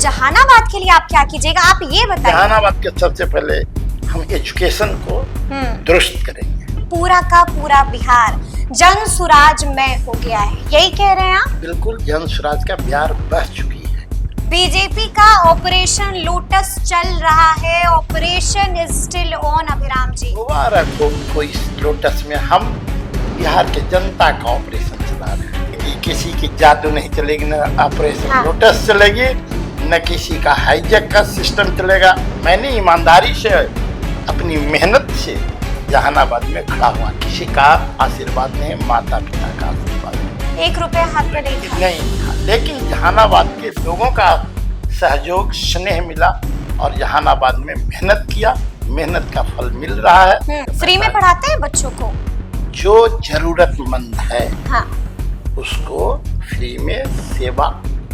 जहानाबाद के लिए आप क्या कीजिएगा, आप ये बताइए। जहानाबाद के सबसे पहले हम एजुकेशन को दुरुस्त करेंगे। पूरा का पूरा बिहार जन सुराज में हो गया है, यही कह रहे हैं आप? बिल्कुल, जन सुराज का बिहार बह चुकी है। बीजेपी का ऑपरेशन लोटस चल रहा है, ऑपरेशन इज स्टिल ऑन। अभिराम जी, दोबारा कोई इस लोटस में हम बिहार के जनता का ऑपरेशन चला रहे हैं। किसी की जादू नहीं चलेगी, न ऑपरेशन लोटस चलेगी, न किसी का हाईजैक का सिस्टम चलेगा। मैंने ईमानदारी से अपनी मेहनत से जहानाबाद में खड़ा हुआ, किसी का आशीर्वाद नहीं, माता पिता का आशीर्वाद नहीं। 1 रुपया हाथ में नहीं था। नहीं, लेकिन जहानाबाद के लोगों का सहयोग स्नेह मिला और जहानाबाद में मेहनत किया, मेहनत का फल मिल रहा है। फ्री में पढ़ाते हैं बच्चों को, जो जरूरतमंद है हाँ, उसको फ्री में सेवा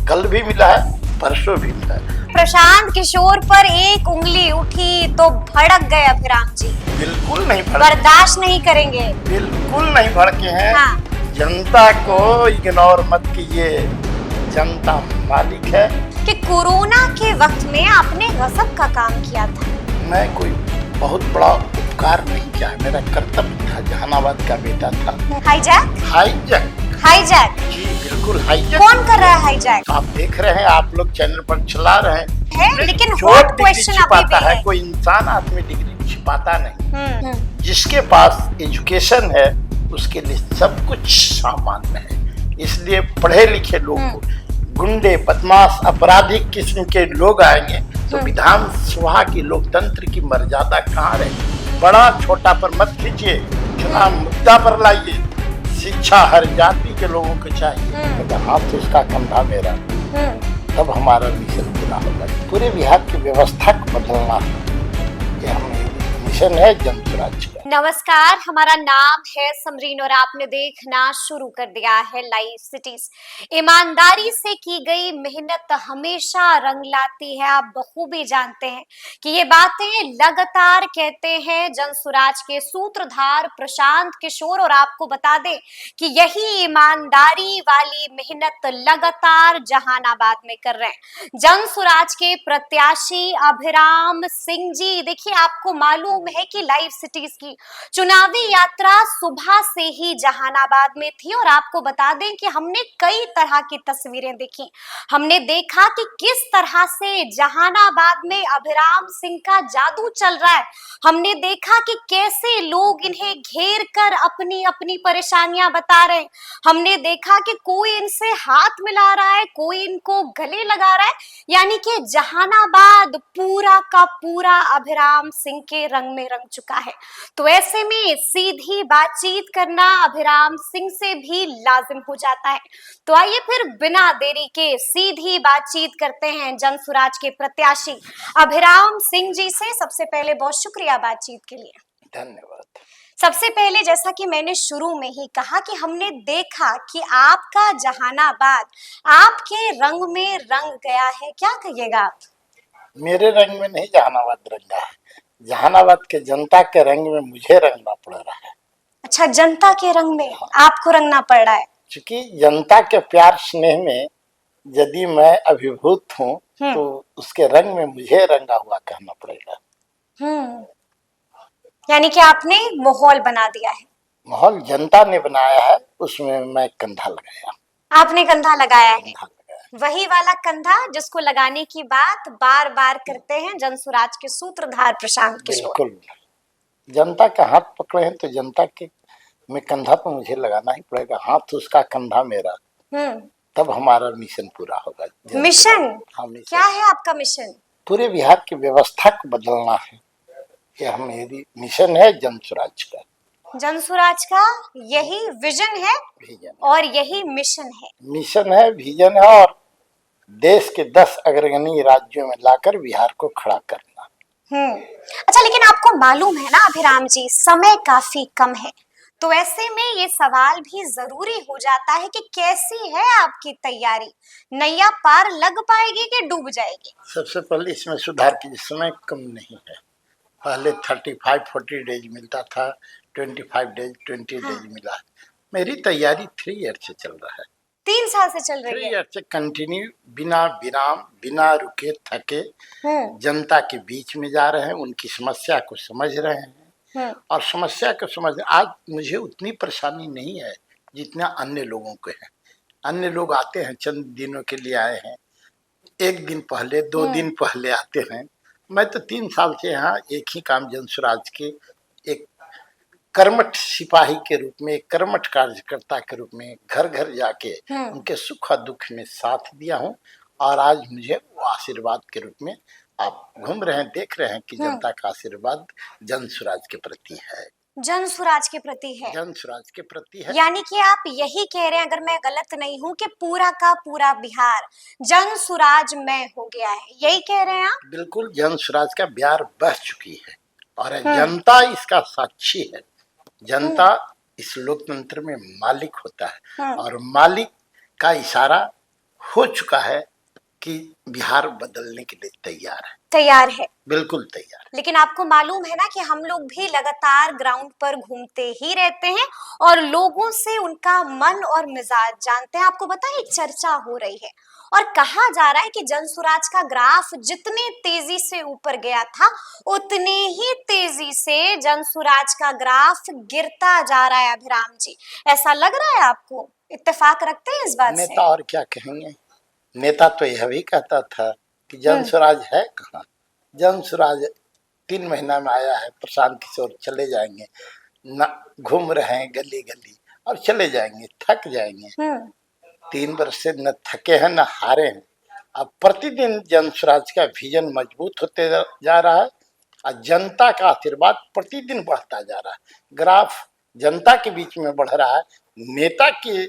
कल भी मिला है, परसों भी मिला है। प्रशांत किशोर पर एक उंगली उठी तो भड़क गए अभिराम जी। बिल्कुल नहीं भड़के, बर्दाश्त नहीं करेंगे, बिल्कुल नहीं भड़के हैं। हाँ। जनता को इग्नोर मत कीजिए, जनता मालिक है। कि कोरोना के वक्त में आपने गजब का काम किया था। मैं कोई बहुत बड़ा उपकार नहीं किया, मेरा कर्तव्य था, जहानाबाद का बेटा था। हाईजैक? हाईजैक? हाईजैक जी बिल्कुल हाईजैक। कौन कर रहा है हाईजैक? आप देख रहे हैं, आप लोग चैनल पर चला रहे हैं, लेकिन जो हॉट डिग्री क्वेश्चन अभी छिपाता भी है, है। कोई इंसान आदमी डिग्री छिपाता नहीं। जिसके पास एजुकेशन है उसके लिए सब कुछ सामान्य है। इसलिए पढ़े लिखे लोग को गुंडे, बदमाश, आपराधिक किस्म के लोग आएंगे तो विधानसभा की लोकतंत्र की मर्यादा कहाँ रहेगी? बड़ा छोटा पर मत खींचिए, चुनाव मुद्दा पर लाइए। शिक्षा हर जाति के लोगों को चाहिए, तो हाथ उसका कंधा मेरा, तब हमारा मिशन पूरा होगा। पूरे बिहार की व्यवस्था को बदलना है, ये हमें मिशन है जन सुराज का। नमस्कार, हमारा नाम है समरीन और आपने देखना शुरू कर दिया है लाइव सिटीज। ईमानदारी से की गई मेहनत हमेशा रंग लाती है। आप बखूबी जानते हैं कि ये बातें लगातार कहते हैं जन सुराज के सूत्रधार प्रशांत किशोर, और आपको बता दें कि यही ईमानदारी वाली मेहनत लगातार जहानाबाद में कर रहे हैं जन सुराज के प्रत्याशी अभिराम सिंह जी। देखिए, आपको मालूम है कि लाइव सिटीज की चुनावी यात्रा सुबह से ही जहानाबाद में थी, और आपको बता दें कि हमने कई तरह की तस्वीरें देखी। हमने देखा कि किस तरह से जहानाबाद में अभिराम सिंह का जादू चल रहा है। हमने देखा कि कैसे लोग इन्हें घेर कर अपनी अपनी परेशानियां बता रहे हैं। हमने देखा कि कोई इनसे हाथ मिला रहा है, कोई इनको गले लगा रहा है, यानी कि जहानाबाद पूरा का पूरा अभिराम सिंह के रंग में रंग चुका है। तो ऐसे में सीधी बातचीत करना अभिराम सिंह से भी लाजिम हो जाता है। तो आइए फिर बिना देरी के सीधी बातचीत करते हैं जन सुराज के प्रत्याशी अभिराम सिंह जी से। सबसे पहले बहुत शुक्रिया बातचीत के लिए। धन्यवाद। सबसे पहले, जैसा कि मैंने शुरू में ही कहा कि हमने देखा कि आपका जहानाबाद आपके रंग में रंग गया है, क्या कहिएगा आप? मेरे रंग में नहीं जहानाबाद रंगा है, जहानाबाद के जनता के रंग में मुझे रंगना पड़ रहा है। अच्छा, जनता के रंग में आपको रंगना पड़ रहा है? क्योंकि जनता के प्यार स्नेह में यदि मैं अभिभूत हूँ तो उसके रंग में मुझे रंगा हुआ कहना पड़ेगा। यानी कि आपने माहौल बना दिया है। माहौल जनता ने बनाया है, उसमें मैं कंधा लगाया। आपने कंधा लगाया है, कंधा लगाया। वही वाला कंधा जिसको लगाने की बात बार बार करते हैं जन सुराज के सूत्रधार प्रशांत किशोर। बिल्कुल, जनता का हाथ पकड़े हैं तो जनता के में कंधा तो मुझे लगाना ही पड़ेगा, हाथ उसका कंधा मेरा, तब हमारा मिशन पूरा होगा। मिशन? हाँ, मिशन। क्या है आपका मिशन? पूरे बिहार की व्यवस्था को बदलना है, यह मेरी मिशन है जन सुराज का। जन सुराज का यही विजन है, और यही मिशन है। मिशन है, विजन है, और देश के 10 अग्रगण्य राज्यों में लाकर बिहार को खड़ा करना। अच्छा, लेकिन आपको मालूम है ना अभिराम जी, समय काफी कम है, तो ऐसे में ये सवाल भी जरूरी हो जाता है कि कैसी है आपकी तैयारी? नैया पार लग पाएगी कि डूब जाएगी? सबसे पहले इसमें सुधार कीजिए, समय कम नहीं है। पहले 35-40 डेज मिलता था, 25 डेज 20 डेज मिला। मेरी तैयारी 3 ईयर से चल रहा है। 3 साल से चल रही 3 है। ईयर से कंटिन्यू, बिना विराम, बिना रुके थके जनता के बीच में जा रहे हैं, उनकी समस्या को समझ रहे हैं। और समस्या को समझ, आज मुझे उतनी परेशानी नहीं है जितना अन्य लोगों को है। अन्य लोग आते हैं, चंद दिनों के लिए आए हैं, 1 दिन पहले 2 दिन पहले आते हैं। मैं तो 3 साल से यहाँ एक ही काम, जनसुराज के एक कर्मठ सिपाही के रूप में, एक कर्मठ कार्यकर्ता के रूप में घर घर जाके उनके सुख दुख में साथ दिया हूँ। और आज मुझे वो आशीर्वाद के रूप में आप घूम रहे हैं, देख रहे हैं कि जनता का आशीर्वाद जनसुराज के प्रति है, जनसुराज के प्रति है, जनसुराज के प्रति है। यानी कि आप यही कह रहे हैं, अगर मैं गलत नहीं हूँ, कि पूरा का पूरा बिहार जनसुराज में हो गया है, यही कह रहे हैं आप? बिल्कुल, जनसुराज का बिहार बह चुकी है और जनता इसका साक्षी है। जनता इस लोकतंत्र में मालिक होता है और मालिक का इशारा हो चुका है कि बिहार बदलने के लिए तैयार है, बिल्कुल तैयार। लेकिन आपको मालूम है ना कि हम लोग भी लगातार ग्राउंड पर घूमते ही रहते हैं और लोगों से उनका मन और मिजाज जानते हैं। आपको पता है, एक चर्चा हो रही है और कहा जा रहा है कि जनसुराज का ग्राफ जितने तेजी से ऊपर गया था, उतने ही तेजी से जनसुराज का ग्राफ गिरता जा रहा है। अभिराम जी, ऐसा लग रहा है आपको? इत्तेफाक रखते हैं इस बात से? नेता और क्या कहेंगे, नेता तो यह भी कहता था कि जनसुराज है कहाँ। जनसुराज 3 महीना में आया है, प्रशांत किशोर चले जाएंगे, न घूम रहे हैं गली गली और चले जाएंगे, थक जाएंगे। 3 वर्ष से न थके हैं न हारे हैं। अब प्रतिदिन जनसुराज का विजन मजबूत होते जा रहा है और जनता का आशीर्वाद प्रतिदिन बढ़ता जा रहा है। ग्राफ जनता के बीच में बढ़ रहा है, नेता के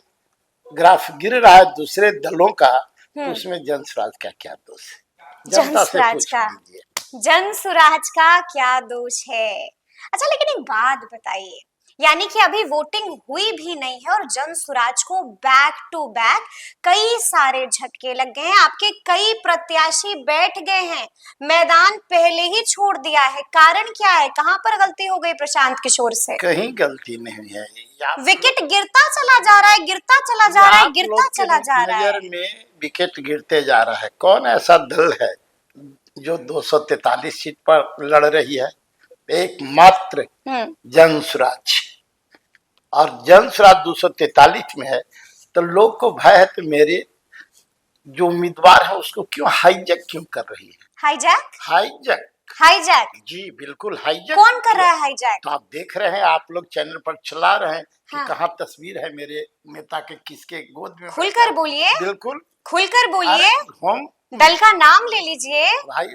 ग्राफ गिर रहा है दूसरे दलों का, तो उसमें जनसुराज का क्या दोष है? जनसुराज का क्या दोष है? अच्छा, लेकिन एक बात बताइए, यानी कि अभी वोटिंग हुई भी नहीं है और जनसुराज को बैक टू बैक कई सारे झटके लग गए हैं। आपके कई प्रत्याशी बैठ गए हैं, मैदान पहले ही छोड़ दिया है। कारण क्या है? कहां पर गलती हो गई प्रशांत किशोर से? कहीं गलती नहीं है, विकेट गिरता चला जा रहा है, गिरता चला जा रहा है, गिरता चला जा रहा है। नजर में विकेट गिरते जा रहा है। कौन ऐसा दल है जो 243 सीट पर लड़ रही है? एकमात्र जनसुराज। और जनसुराज 243 में है, तो लोग को भय है तो मेरे जो उम्मीदवार है उसको क्यों हाईजैक क्यों कर रही है? हाईजैक जी, बिल्कुल हाईजैक। कौन कर रहा है हाईजैक? तो आप देख रहे हैं, आप लोग चैनल पर चला रहे हैं कि कहाँ तस्वीर है मेरे नेता के, किसके गोद में। खुलकर बोलिए, बिल्कुल खुलकर बोलिए, हम दल का नाम ले लीजिए। भाई,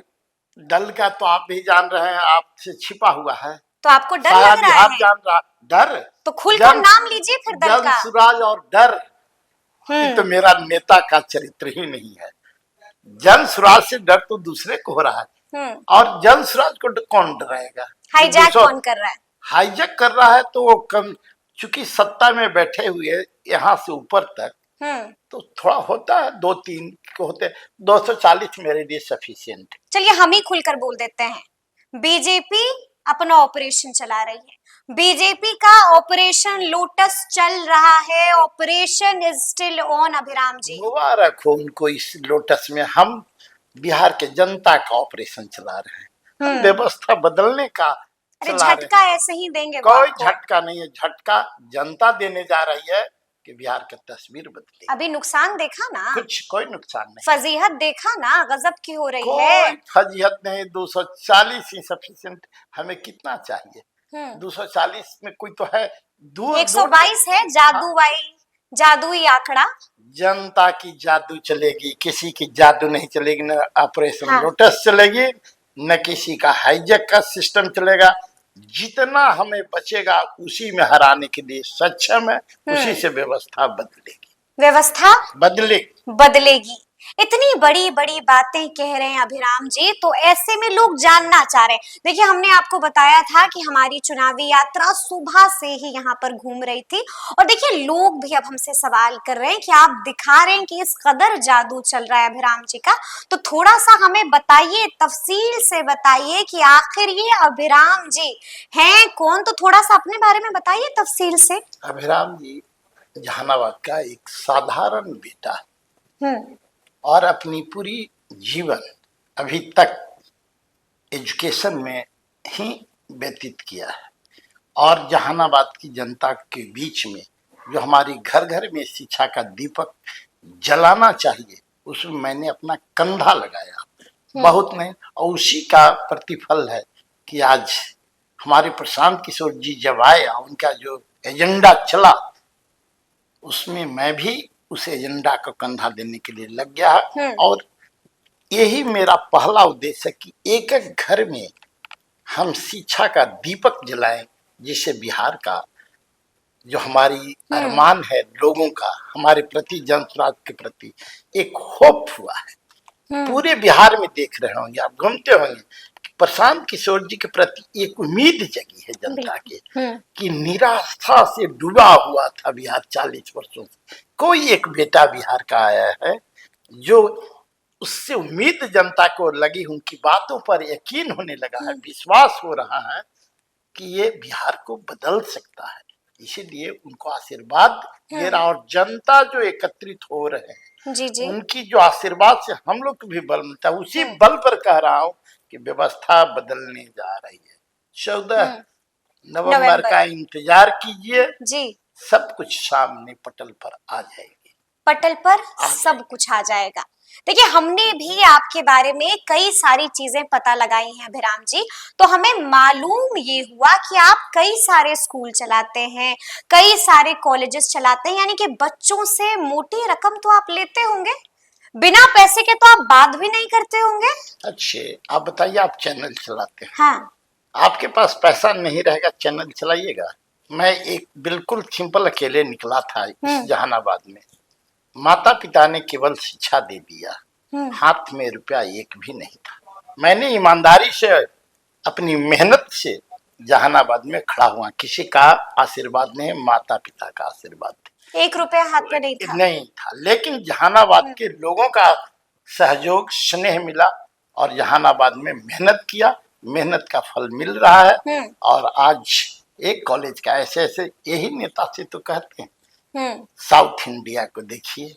दल का तो आप भी जान रहे हैं, आपसे छिपा हुआ है, तो आपको डर लग रहा है? जान रहा डर, तो खुलकर नाम लीजिए फिर दल का। जनसुराज और डर, ये तो मेरा नेता का चरित्र ही नहीं है। जनसुराज से डर तो दूसरे को हो रहा है और जनसुराज को कौन डराएगा? हाईजैक कौन कर रहा है? हाईजैक कर रहा है तो वो कम, चूंकि सत्ता में बैठे हुए यहाँ से ऊपर तक, तो थोड़ा होता है, 2-3 को होते, 240 मेरे लिए सफिशिएंट। चलिए हम ही खुलकर बोल देते हैं, बीजेपी अपना ऑपरेशन चला रही है। बीजेपी का ऑपरेशन लोटस चल रहा है, ऑपरेशन इज स्टिल ऑन। अभिराम जी, मुबारक हो उनको इस लोटस में। हम बिहार के जनता का ऑपरेशन चला रहे हैं, व्यवस्था बदलने का। अरे झटका ऐसे ही देंगे? कोई झटका नहीं है, झटका जनता देने जा रही है कि बिहार की तस्वीर बदलेगी। अभी नुकसान देखा ना? कोई नुकसान नहीं। फजीहत देखा ना, गजब की हो रही है। कोई फजीहत नहीं, 240 ही सफिशिएंट। हमें कितना चाहिए? 240 में कोई तो है, 122 है, जादुई आंकड़ा। जनता की जादू चलेगी, किसी की जादू नहीं चलेगी। न ऑपरेशन लोटस चलेगी, न किसी का हाईजैक का सिस्टम चलेगा। जितना हमें बचेगा उसी में हराने के लिए सक्षम है, उसी से व्यवस्था बदलेगी। व्यवस्था बदलेगी। इतनी बड़ी बड़ी बातें कह रहे हैं अभिराम जी, तो ऐसे में लोग जानना चाह रहे हैं। देखिए, हमने आपको बताया था कि हमारी चुनावी यात्रा सुबह से ही यहाँ पर घूम रही थी और देखिए लोग भी अब हमसे सवाल कर रहे हैं कि आप दिखा रहे हैं कि इस कदर जादू चल रहा है अभिराम जी का, तो थोड़ा सा हमें बताइए, तफसील से बताइए कि आखिर ये अभिराम जी हैं कौन। तो थोड़ा सा अपने बारे में बताइए तफसील से। अभिराम जी जहानाबाद का एक साधारण बेटा हम्म। और अपनी पूरी जीवन अभी तक एजुकेशन में ही व्यतीत किया है। और जहानाबाद की जनता के बीच में जो हमारी घर घर में शिक्षा का दीपक जलाना चाहिए, उसमें मैंने अपना कंधा लगाया, बहुत नहीं। और उसी का प्रतिफल है कि आज हमारे प्रशांत किशोर जी जब आए, उनका जो एजेंडा चला, उसमें मैं भी उस एजेंडा को कंधा देने के लिए लग गया। और यही मेरा पहला उद्देश्य है कि एक एक घर में हम शिक्षा का दीपक जलाएं, जिससे बिहार का जो हमारी अरमान है लोगों का हमारे प्रति, जनसुराज के प्रति एक होप हुआ है। पूरे बिहार में देख रहे होंगे, आप घूमते होंगे, प्रशांत किशोर जी के प्रति एक उम्मीद जगी है जनता के, कि निराशा से डूबा हुआ था बिहार 40 वर्षों से। कोई एक बेटा बिहार का आया है जो उससे उम्मीद जनता को लगी, उनकी बातों पर यकीन होने लगा है, विश्वास हो रहा है कि ये बिहार को बदल सकता है। इसीलिए उनको आशीर्वाद दे रहा, और जनता जो एकत्रित हो रहे हैं, जी। उनकी जो आशीर्वाद से हम लोग को भी बल मिलता है, उसी बल पर कह रहा हूँ कि व्यवस्था बदलने जा रही है। 14 नवंबर का इंतजार कीजिए जी, सब कुछ सामने पटल पर आ जाएगी। पटल पर सब कुछ आ जाएगा। देखिए, हमने भी आपके बारे में कई सारी चीजें पता लगाई हैं अभिराम जी, तो हमें मालूम ये हुआ कि आप कई सारे स्कूल चलाते हैं, कई सारे कॉलेजेस चलाते हैं, यानी कि बच्चों से मोटी रकम तो आप लेते होंगे, बिना पैसे के तो आप बात भी नहीं करते होंगे। अच्छे, आप बताइए, आप चैनल चलाते हैं, हाँ, आपके पास पैसा नहीं रहेगा, चैनल चलाइएगा? मैं एक बिल्कुल सिंपल अकेले निकला था इस जहानाबाद में, माता पिता ने केवल शिक्षा दे दिया, हाथ में रुपया एक भी नहीं था। मैंने ईमानदारी से अपनी मेहनत से जहानाबाद में खड़ा हुआ, किसी का आशीर्वाद नहीं, माता पिता का आशीर्वाद, 1 रुपया हाथ में नहीं था, लेकिन जहानाबाद के लोगों का सहयोग, स्नेह मिला, और जहानाबाद में मेहनत किया, मेहनत का फल मिल रहा है। और आज एक कॉलेज का ऐसे यही नेता से तो कहते हैं, साउथ इंडिया को देखिए,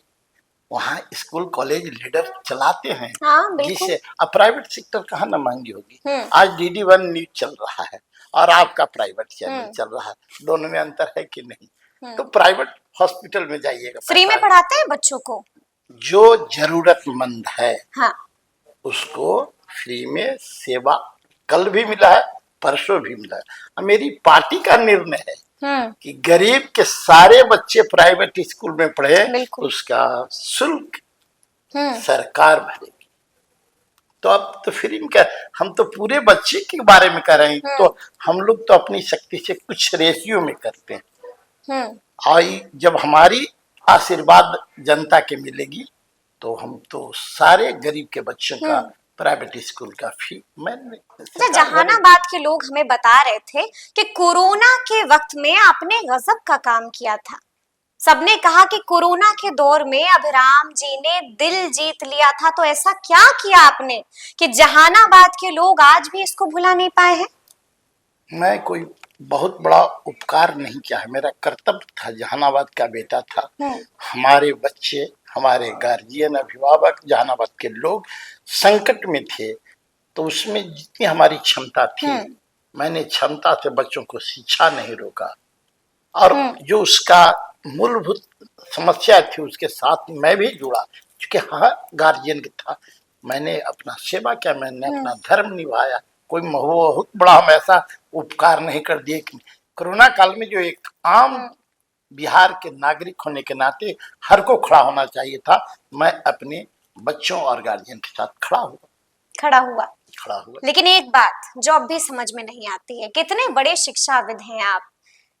वहाँ स्कूल कॉलेज लीडर चलाते हैं। जिससे अब प्राइवेट सेक्टर कहाँ ना महंगी होगी। आज DD1 न्यूज चल रहा है और आपका प्राइवेट चैनल चल रहा है, दोनों में अंतर है कि नहीं? तो प्राइवेट हॉस्पिटल में जाइएगा, फ्री में पढ़ाते हैं बच्चों को, जो जरूरतमंद है उसको फ्री में सेवा कल भी मिला है, परसों भी मिला है। मेरी पार्टी का निर्णय है कि गरीब के सारे बच्चे प्राइवेट स्कूल में पढ़े, उसका शुल्क सरकार भरेगी। तो अब तो फ्री में, हम तो पूरे बच्चे के बारे में कर रहे हैं, तो हम लोग तो अपनी शक्ति से कुछ रेशियो में करते हैं। और जब हमारी आशीर्वाद जनता के मिलेगी, तो हम तो सारे गरीब के बच्चों का प्राइवेट स्कूल का फी मैंने। जहानाबाद के लोग हमें बता रहे थे कि कोरोना के वक्त में आपने गजब का काम किया था। सबने कहा कि कोरोना के दौर में अभिराम जी ने दिल जीत लिया था, तो ऐसा क्या किया आपने कि जहानाबाद के लोग आज भी इसको भुला नहीं पाए हैं? मैं कोई बहुत बड़ा उपकार नहीं किया है, मेरा कर्तव्य था, जहानाबाद का बेटा था, हमारे बच्चे, हमारे गार्जियन, अभिभावक, जहानाबाद के लोग संकट में थे, तो उसमें जितनी हमारी क्षमता थी, मैंने क्षमता से बच्चों को शिक्षा नहीं रोका, और जो उसका मूलभूत समस्या थी उसके साथ मैं भी जुड़ा, क्योंकि हाँ गार्जियन था, मैंने अपना सेवा किया, मैंने अपना धर्म निभाया। कोई बहुत बड़ा हम ऐसा उपकार नहीं कर दिए। कोरोना काल में जो एक आम बिहार के नागरिक होने के नाते हर को खड़ा होना चाहिए था, मैं अपने बच्चों और गार्जियन के साथ खड़ा हुआ। लेकिन एक बात जो अब भी समझ में नहीं आती है, कितने बड़े शिक्षाविद हैं आप,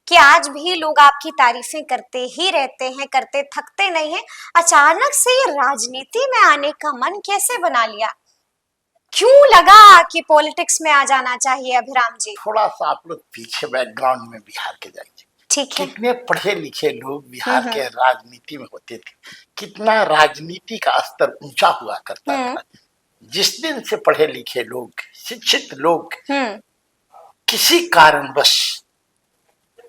कि आज भी लोग आपकी तारीफें करते ही रहते हैं, करते थकते नहीं हैं। अचानक से ये राजनीति में आने का मन कैसे बना लिया? क्यों लगा कि पॉलिटिक्स में आ जाना चाहिए अभिराम जी? थोड़ा सा आप लोग पीछे बैकग्राउंड में बिहार के जाइए, ठीक है। कितने पढ़े लिखे लोग बिहार के राजनीति में होते थे, कितना राजनीति का स्तर ऊंचा हुआ करता था। जिस दिन से पढ़े लिखे लोग, शिक्षित लोग किसी कारणवश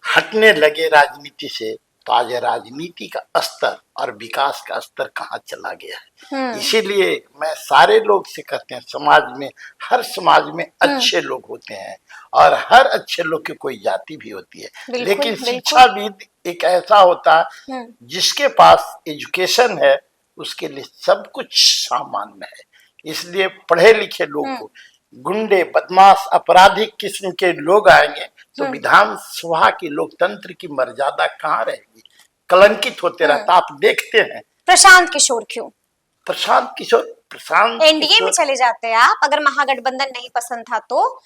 हटने लगे राजनीति से, तो आज राजनीति का स्तर और विकास का स्तर कहाँ चला गया है। इसीलिए मैं सारे लोग से कहते हैं, समाज में, हर समाज में अच्छे लोग होते हैं और हर अच्छे लोग की कोई जाति भी होती है, लेकिन शिक्षाविद एक ऐसा होता है जिसके पास एजुकेशन है, उसके लिए सब कुछ सामान्य है। इसलिए पढ़े लिखे लोग को गुंडे, बदमाश, आपराधिक किस्म के लोग आएंगे तो विधानसभा की लोकतंत्र की मर्यादा कहाँ रहेगी, कलंकित होते रहता। आप देखते हैं प्रशांत किशोर क्यों? प्रशांत एनडीए में चले जाते हैं आप, अगर महागठबंधन नहीं पसंद था तो।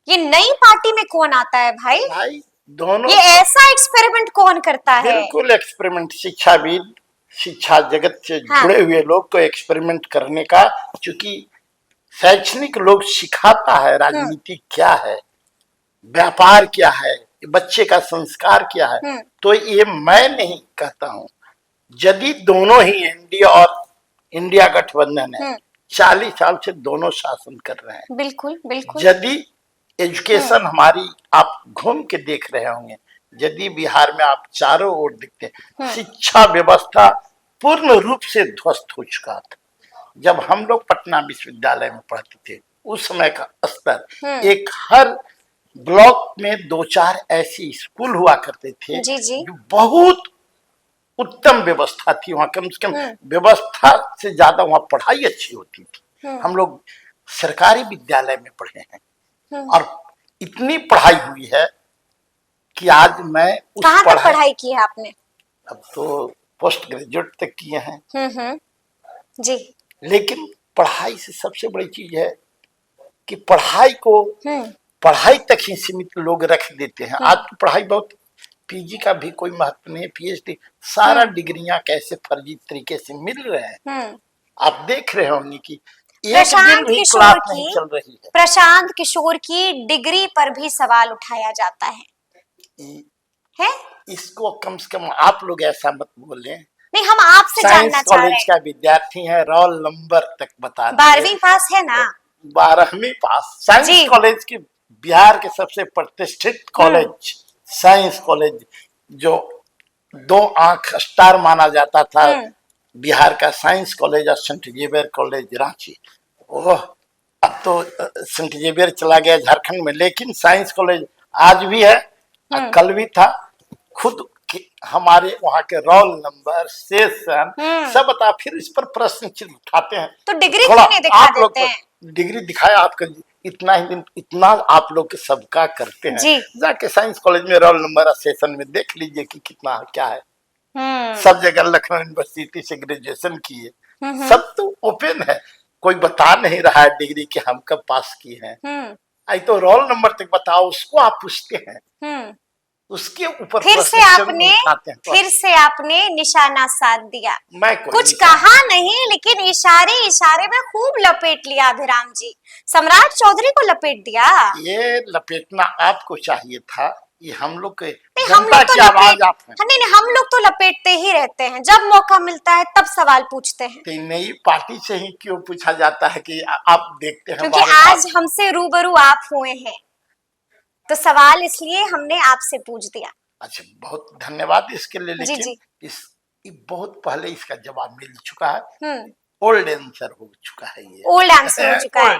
ये नई पार्टी में कौन आता है भाई दोनों, ये ऐसा एक्सपेरिमेंट कौन करता है? बिल्कुल एक्सपेरिमेंट। शिक्षाविद, शिक्षा जगत से जुड़े हुए लोग को एक्सपेरिमेंट करने का, चूंकि शैक्षणिक लोग सिखाता है राजनीति क्या है, व्यापार क्या है, बच्चे का संस्कार क्या है। तो ये मैं नहीं कहता हूँ, यदि दोनों ही एनडीए और इंडिया गठबंधन है, 40 साल से दोनों शासन कर रहे हैं। बिल्कुल बिल्कुल। यदि एजुकेशन हमारी, आप घूम के देख रहे होंगे, यदि बिहार में आप चारों ओर देखते हैं, शिक्षा व्यवस्था पूर्ण रूप से ध्वस्त हो चुका था। जब हम लोग पटना विश्वविद्यालय में पढ़ते थे, उस समय का स्तर, एक हर ब्लॉक में 2-4 ऐसी स्कूल हुआ करते थे जो बहुत उत्तम व्यवस्था थी। वहाँ कम से कम व्यवस्था से ज्यादा वहाँ पढ़ाई अच्छी होती थी। हम लोग सरकारी विद्यालय में पढ़े हैं और इतनी पढ़ाई हुई है कि आज मैं उस पढ़ाई की है आपने? अब तो पोस्ट ग्रेजुएट तक किए हैं जी। लेकिन पढ़ाई से सबसे बड़ी चीज है कि पढ़ाई को पढ़ाई तक ही सीमित लोग रख देते हैं। आज तो पढ़ाई बहुत, पीजी का भी कोई महत्व नहीं, पीएचडी, सारा डिग्रियां कैसे फर्जी तरीके से मिल रहे हैं। आप देख रहे होंगे कि एक दिन भी क्लास नहीं चल रही है। प्रशांत किशोर की डिग्री पर भी सवाल उठाया जाता है? इसको कम से कम आप लोग ऐसा मत बोले। नहीं, हम आपसे जानना चाह रहे हैं। साइंस कॉलेज का विद्यार्थी है, रोल नंबर तक बता दे। 12वीं पास है ना? 12वीं पास। साइंस कॉलेज की, बिहार के सबसे प्रतिष्ठित कॉलेज साइंस कॉलेज, जो 2 आंख स्टार माना जाता था, बिहार का साइंस कॉलेज और सेंट जेवियर कॉलेज रांची। ओह, अब तो सेंट जेवियर चला गया झारखंड में, लेकिन साइंस कॉलेज आज भी है, कल भी था। खुद हमारे वहाँ के रोल नंबर, सेशन सब बता, फिर इस पर प्रश्न चिन्ह उठाते हैं। तो डिग्री क्यों नहीं दिखा देते हैं? डिग्री दिखाया आपका, इतना ही दिन, इतना आप लोग के सबका करते हैं। जाके साइंस कॉलेज में रोल नंबर और सेशन में देख लीजिए कि कितना क्या है। सब जगह लखनऊ यूनिवर्सिटी से ग्रेजुएशन किए, सब तो ओपन है, कोई बता नहीं रहा है डिग्री के हम कब पास किए हैं। आई तो रोल नंबर तक बताओ, उसको आप पूछते हैं, उसके ऊपर फिर से आपने निशाना साध दिया। मैं कुछ कहा नहीं, लेकिन इशारे इशारे में खूब लपेट लिया अभिराम जी। सम्राट चौधरी को लपेट दिया। ये लपेटना आपको चाहिए था, ये हम लोग के हम लोग तो नहीं, हम लोग तो लपेटते ही रहते हैं, जब मौका मिलता है तब सवाल पूछते हैं। तो नई पार्टी से ही क्यों पूछा जाता है कि आप देखते हैं? क्योंकि आज हमसे रूबरू आप हुए हैं, तो सवाल इसलिए हमने आपसे पूछ दिया। अच्छा, बहुत धन्यवाद इसके लिए। लेकिन बहुत पहले इसका जवाब मिल चुका है, ओल्ड आंसर हो चुका है, ये ओल्ड आंसर हो चुका है।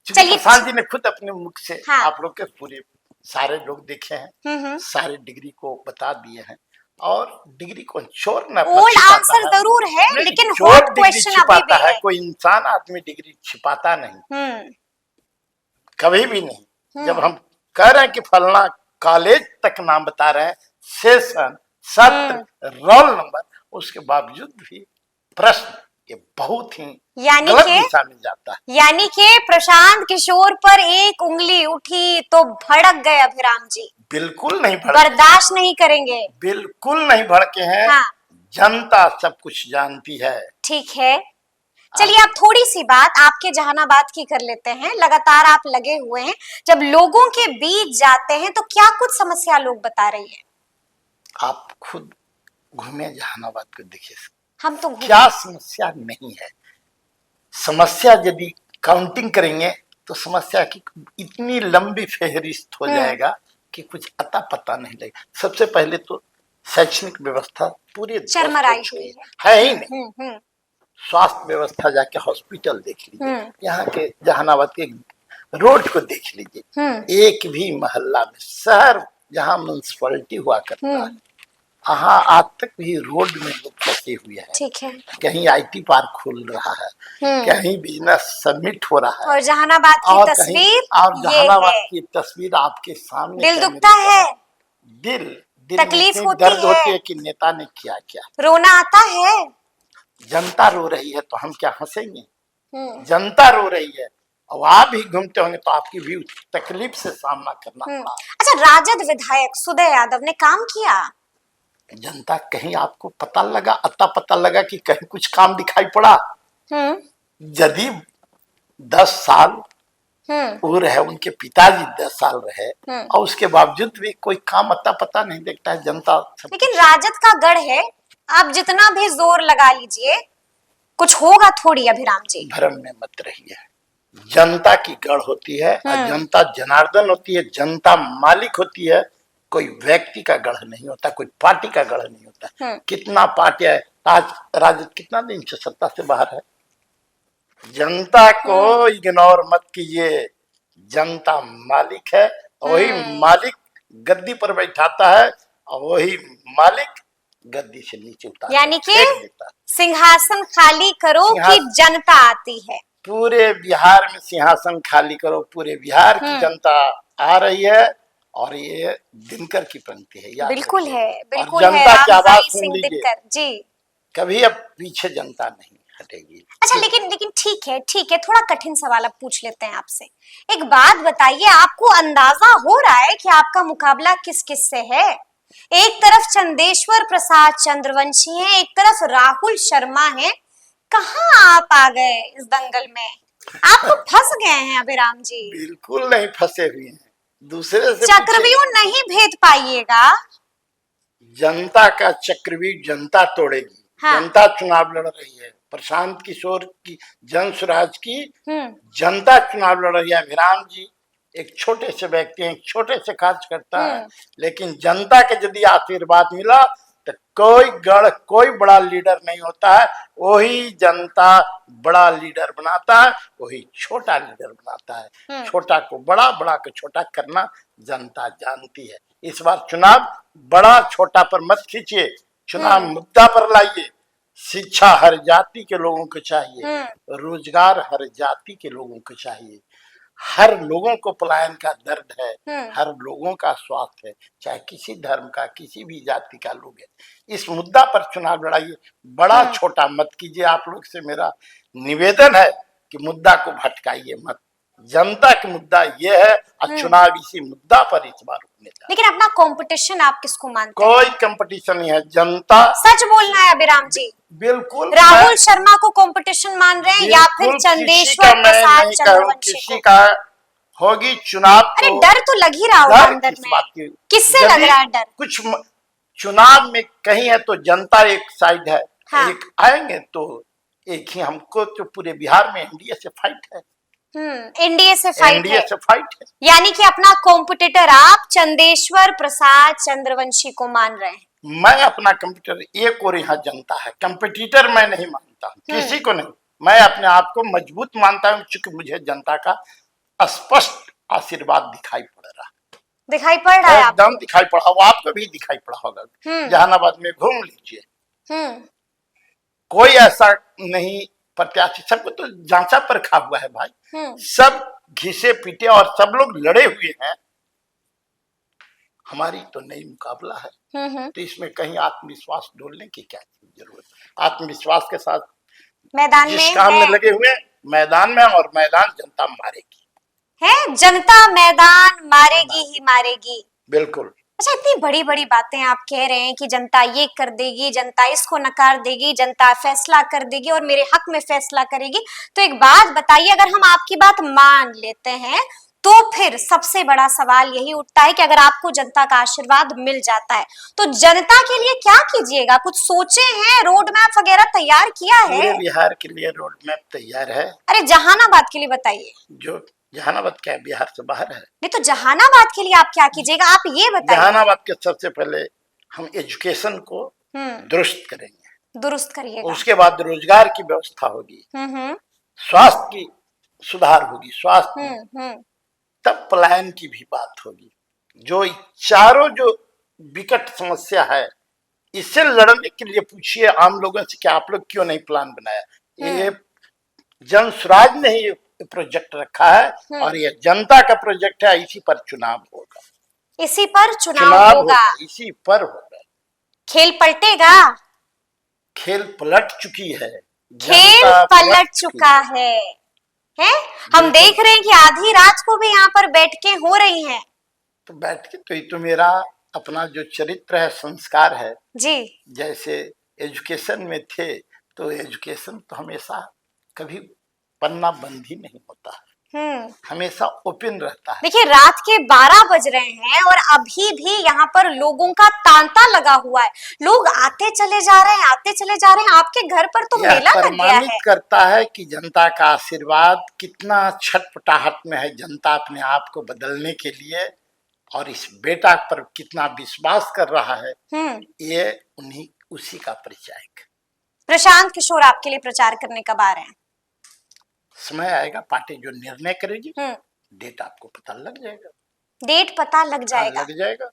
चलिए, प्रशांत जी ने खुद अपने मुख से आप लोग के पूरे सारे लोग देखे हैं, सारे डिग्री को बता दिए हैं, और डिग्री को चोर न ओल्ड आंसर जरूर है, लेकिन हॉट क्वेश्चन अभी भी है। कोई इंसान आदमी डिग्री छिपाता नहीं, कभी भी नहीं। जब हम कह रहे हैं कि फलना कॉलेज तक नाम बता रहे हैं, सेशन, सत्र, रोल नंबर, उसके बावजूद भी प्रश्न ये बहुत ही गलत दिशा में जाता है। यानी कि प्रशांत किशोर पर एक उंगली उठी तो भड़क गए अभिराम जी। बिल्कुल नहीं भड़के, बर्दाश्त नहीं करेंगे, बिल्कुल नहीं भड़के हैं। जनता सब कुछ जानती है। ठीक है, चलिए आप थोड़ी सी बात आपके जहानाबाद की कर लेते हैं। लगातार आप लगे हुए हैं, जब लोगों के बीच जाते हैं तो क्या कुछ समस्या लोग बता रही है? आप खुद घूमे जहानाबाद को देखिए, हम तो क्या समस्या नहीं है। समस्या यदि काउंटिंग करेंगे तो समस्या की इतनी लंबी फेहरिस्त हो जाएगा कि कुछ अता पता नहीं लगेगा। सबसे पहले तो शैक्षणिक व्यवस्था पूरी चरमराई ध्वस्त हो हुई चुकी है ही नहीं। हम्म। स्वास्थ्य व्यवस्था जाके हॉस्पिटल देख लीजिए, यहाँ के जहानाबाद के रोड को देख लीजिए, एक भी मोहल्ला में, शहर जहाँ म्यूनसिपैलिटी हुआ करता है, वहाँ आज तक भी रोड में लोग फंसे हुए हैं। ठीक है। कहीं आईटी पार्क खुल रहा है, कहीं बिजनेस समिट हो रहा है, और जहानाबाद की तस्वीर और ये जहानाबाद है। की तस्वीर आपके सामने, दिल दुखता है, दिल दिल तकलीफ में होती दर्द है। होती है कि नेता ने किया क्या। रोना आता है। जनता रो रही है तो हम क्या हंसेंगे? जनता रो रही है और आप भी घूमते होंगे तो आपकी भी तकलीफ से सामना करना पड़ा। अच्छा, राजद विधायक सुदय यादव ने काम किया? जनता कहीं आपको पता लगा, अता पता लगा कि कहीं कुछ काम दिखाई पड़ा? यदि 10 साल वो रहे, उनके पिताजी 10 साल रहे, और उसके बावजूद भी कोई काम अता पता नहीं देखता है जनता। लेकिन राजद का गढ़ है, आप जितना भी जोर लगा लीजिए कुछ होगा थोड़ी। अभिराम जी, भ्रम में मत रहिए। जनता की गढ़ होती है और जनता जनार्दन होती है, जनता मालिक होती है। कोई व्यक्ति का गढ़ नहीं होता, कोई पार्टी का गढ़ नहीं होता। कितना पार्टी है, आज राजद कितना दिन से सत्ता से बाहर है। जनता को इग्नोर मत कीजिए, जनता मालिक है, वही मालिक गद्दी पर बैठाता है और वही मालिक गद्दी से नीचे उतार, यानी कि सिंहासन खाली करो कि जनता आती है। पूरे बिहार में सिंहासन खाली करो, पूरे बिहार की जनता आ रही है और ये दिनकर की पंक्ति है, याद बिल्कुल रखिए। है, बिल्कुल और जनता की आवाज सुन लीजिए जी, कभी अब पीछे जनता नहीं हटेगी। अच्छा, लेकिन ठीक है, थोड़ा कठिन सवाल अब पूछ लेते हैं आपसे। एक बात बताइए, आपको अंदाजा हो रहा है कि आपका मुकाबला किस किस से है? एक तरफ चंदेश्वर प्रसाद चंद्रवंशी है, एक तरफ राहुल शर्मा है। कहाँ आप आ गए इस दंगल में? आप तो फंस गए हैं अभिराम जी। बिल्कुल नहीं फंसे हुए हैं, दूसरे से चक्रव्यूह नहीं भेद पाइएगा। जनता का चक्रव्यूह जनता तोड़ेगी। जनता चुनाव लड़ रही है, प्रशांत किशोर की जन स्वराज की जनता चुनाव लड़ रही है। अभिराम जी एक छोटे से व्यक्ति हैं, छोटे से कार्य करता है, लेकिन जनता के यदि आशीर्वाद मिला तो कोई गढ़, कोई बड़ा लीडर नहीं होता है, वही जनता बड़ा लीडर बनाता है, वही छोटा लीडर बनाता है। छोटा को बड़ा, बड़ा को छोटा करना जनता जानती है। इस बार चुनाव बड़ा छोटा पर मत खींचिए, चुनाव मुद्दा पर लाइए। शिक्षा हर जाति के लोगों को चाहिए, रोजगार हर जाति के लोगों को चाहिए, हर लोगों को पलायन का दर्द है, हर लोगों का स्वास्थ्य है, चाहे किसी धर्म का, किसी भी जाति का लोग है। इस मुद्दा पर चुनाव लड़ाइए, बड़ा छोटा मत कीजिए। आप लोग से मेरा निवेदन है कि मुद्दा को भटकाइए मत। जनता का मुद्दा ये है और चुनाव इसी मुद्दा पर इस बार होने जा। लेकिन अपना कंपटीशन आप किसको मानते हैं? कोई कंपटीशन नहीं है, जनता। सच बोलना है अभिराम जी। बिल्कुल। राहुल शर्मा को कंपटीशन मान रहे हैं या फिर चंदेश्वर प्रसाद चंद्रवंशी किसी का होगी चुनाव? अरे डर तो लग ही रहा होगा अंदर में। किससे लग रहा है डर? कुछ चुनाव में कहीं है तो जनता एक साइड है, एक आएंगे तो एक ही। हमको तो पूरे बिहार में एनडीए से फाइट है। एनडीए से फाइट है। यानी कि अपना कॉम्पिटिटर आप चंदेश्वर प्रसाद चंद्रवंशी को मान रहे हैं? मैं अपना कंप्यूटर एक और यहाँ जनता है, कंपटीटर मैं नहीं मानता किसी को नहीं। मैं अपने आप को मजबूत मानता हूँ, क्योंकि मुझे जनता का स्पष्ट आशीर्वाद दिखाई पड़ रहा है। एकदम दिखाई पड़ा होगा, आपको भी दिखाई पड़ा होगा। जहानाबाद में घूम लीजिए, कोई ऐसा नहीं प्रत्याशी, सबको तो जांचा परखा हुआ है भाई। सब घिसे पीटे और सब लोग लड़े हुए हैं। हमारी तो नई मुकाबला है, तो इसमें कहीं आत्मविश्वास ढोलने की क्या जरूरत? आत्मविश्वास के साथ मैदान जिस काम में लगे हुए मैदान में, और मैदान जनता मारेगी है। जनता मैदान मारेगी ही मारेगी। बिल्कुल। अच्छा, इतनी बड़ी बड़ी बातें आप कह रहे हैं कि जनता ये कर देगी, जनता इसको नकार देगी, जनता फैसला कर देगी और मेरे हक में फैसला करेगी। तो एक बात बताइए, अगर हम आपकी बात मान लेते हैं तो फिर सबसे बड़ा सवाल यही उठता है कि अगर आपको जनता का आशीर्वाद मिल जाता है तो जनता के लिए क्या कीजिएगा? कुछ सोचे हैं? रोड मैप वगैरह तैयार किया है? पूरे बिहार के लिए रोड मैप तैयार है। अरे जहानाबाद के लिए बताइए। जो जहानाबाद क्या बिहार से बाहर है? नहीं तो जहानाबाद के लिए आप क्या कीजिएगा, आप ये बताइए। जहानाबाद के सबसे पहले हम एजुकेशन को दुरुस्त करेंगे, दुरुस्त करिएगा। उसके बाद रोजगार की व्यवस्था होगी, स्वास्थ्य की सुधार होगी, स्वास्थ्य, तब पलायन की भी बात होगी। जो चारों जो विकट समस्या है, इससे लड़ने के लिए पूछिए आम लोगों से कि आप लोग क्यों नहीं प्लान बनाया। ये जन स्वराज ने ही प्रोजेक्ट रखा है और ये जनता का प्रोजेक्ट है। इसी पर चुनाव होगा, इसी पर चुनाव होगा, इसी पर होगा। खेल पलटेगा, खेल पलट चुकी है, खेल पलट चुका है। हम देख रहे हैं कि आधी रात को भी यहाँ पर बैठकें हो रही हैं। तो बैठ के तो ये तो मेरा अपना जो चरित्र है, संस्कार है जी। जैसे एजुकेशन में थे तो एजुकेशन तो हमेशा कभी पन्ना बंद ही नहीं होता है, हमेशा ओपन रहता है। देखिए रात के 12 बज रहे हैं और अभी भी यहाँ पर लोगों का तांता लगा हुआ है। लोग आते चले जा रहे हैं, आते चले जा रहे हैं। आपके घर पर तो मेला लग गया है। प्रमाणित करता है कि जनता का आशीर्वाद कितना छटपटाहट में है, जनता अपने आप को बदलने के लिए और इस बेटा पर कितना विश्वास कर रहा है। ये उन्हीं उसी का परिचय है। प्रशांत किशोर आपके लिए प्रचार करने कब आ रहे हैं? समय आएगा, पार्टी जो निर्णय करेगी, डेट आपको पता लग जाएगा। डेट पता लग जाएगा, लग जाएगा।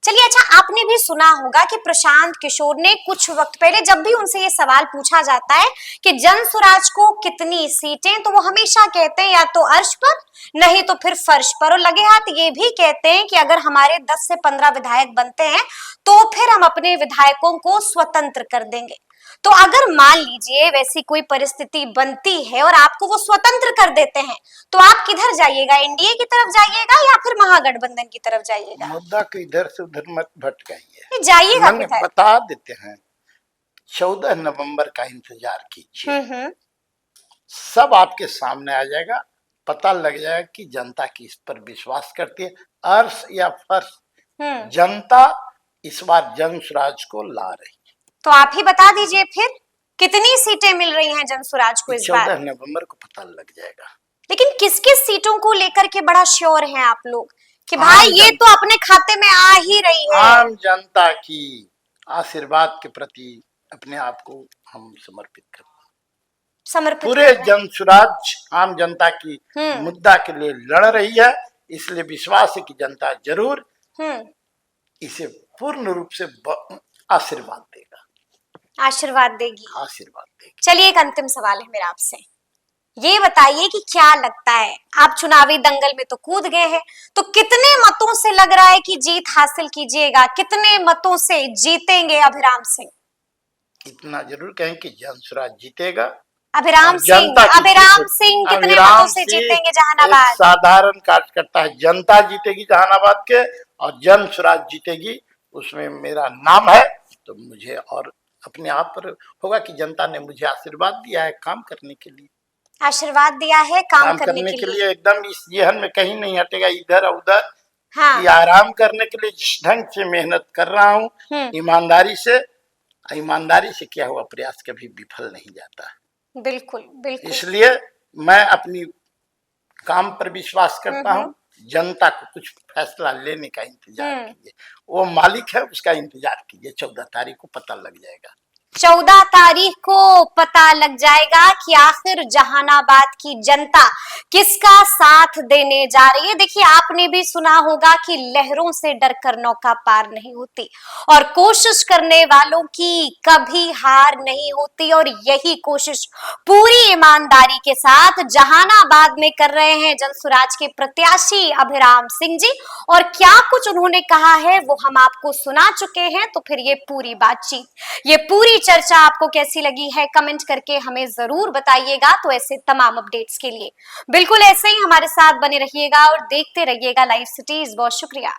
चलिए, अच्छा आपने भी सुना होगा कि प्रशांत किशोर ने कुछ वक्त पहले जब भी उनसे ये सवाल पूछा जाता है कि जन स्वराज को कितनी सीटें, तो वो हमेशा कहते हैं या तो अर्श पर नहीं तो फिर फर्श पर। और लगे हाथ ये भी कहते हैं कि अगर हमारे 10 से 15 विधायक बनते हैं तो फिर हम अपने विधायकों को स्वतंत्र कर देंगे। तो अगर मान लीजिए वैसी कोई परिस्थिति बनती है और आपको वो स्वतंत्र कर देते हैं तो आप किधर जाइएगा? एनडीए की तरफ जाइएगा या फिर महागठबंधन की तरफ जाइएगा? मुद्दा को इधर से उधर मत भटकाइए, जाइएगा किधर? बता देते हैं, 14 नवंबर का इंतजार कीजिए, सब आपके सामने आ जाएगा, पता लग जाएगा कि जनता किस पर विश्वास करती है, अर्श या फर्श। जनता इस बार जन स्वराज को ला रही। तो आप ही बता दीजिए फिर कितनी सीटें मिल रही हैं जन स्वराज को इस बार? 14 नवंबर को पता लग जाएगा। लेकिन किस किस सीटों को लेकर के बड़ा श्योर हैं आप लोग कि भाई ये तो अपने खाते में आ ही रही है? आम जनता की आशीर्वाद के प्रति अपने आप को हम समर्पित करते, पूरे जन स्वराज आम जनता की मुद्दा के लिए लड़ रही है। इसलिए विश्वास है कि जनता जरूर इसे पूर्ण रूप से आशीर्वाद देगा, आशीर्वाद देगी, आशीर्वाद देगी। चलिए एक अंतिम सवाल है मेरा आपसे, ये बताइए कि क्या लगता है, आप चुनावी दंगल में तो कूद गए हैं, तो कितने मतों से लग रहा है कि जीत हासिल कीजिएगा? कितने मतों से जीतेंगे अभिराम सिंह? इतना जरूर कहें कि जन स्वराज जीतेगा। अभिराम सिंह कितने मतों से जीतेंगे जहानाबाद? साधारण कार्यकर्ता है, जनता जीतेगी जहानाबाद के और जन स्वराज जीतेगी, उसमें मेरा नाम है। तो मुझे और अपने आप पर होगा कि जनता ने मुझे आशीर्वाद दिया है काम करने के लिए, आशीर्वाद दिया है काम करने के लिए। एकदम इस जेहन में कहीं नहीं हटेगा, इधर उधर। कि आराम करने के लिए जिस ढंग से मेहनत कर रहा हूँ, ईमानदारी से किया हुआ प्रयास कभी विफल नहीं जाता। बिल्कुल बिल्कुल। इसलिए मैं अपनी काम पर विश्वास करता हूँ। जनता को कुछ फैसला लेने का इंतजार कीजिए, वो मालिक है, उसका इंतजार कीजिए। 14 तारीख को पता लग जाएगा, 14 तारीख को पता लग जाएगा कि आखिर जहानाबाद की जनता किसका साथ देने जा रही है। देखिए आपने भी सुना होगा कि लहरों से डरकर नौका पार नहीं होती और कोशिश करने वालों की कभी हार नहीं होती। और यही कोशिश पूरी ईमानदारी के साथ जहानाबाद में कर रहे हैं जन स्वराज के प्रत्याशी अभिराम सिंह जी। और क्या कुछ उन्होंने कहा है वो हम आपको सुना चुके हैं। तो फिर ये पूरी बातचीत, ये पूरी चर्चा आपको कैसी लगी है कमेंट करके हमें जरूर बताइएगा। तो ऐसे तमाम अपडेट्स के लिए बिल्कुल ऐसे ही हमारे साथ बने रहिएगा और देखते रहिएगा लाइव सिटीज। बहुत शुक्रिया।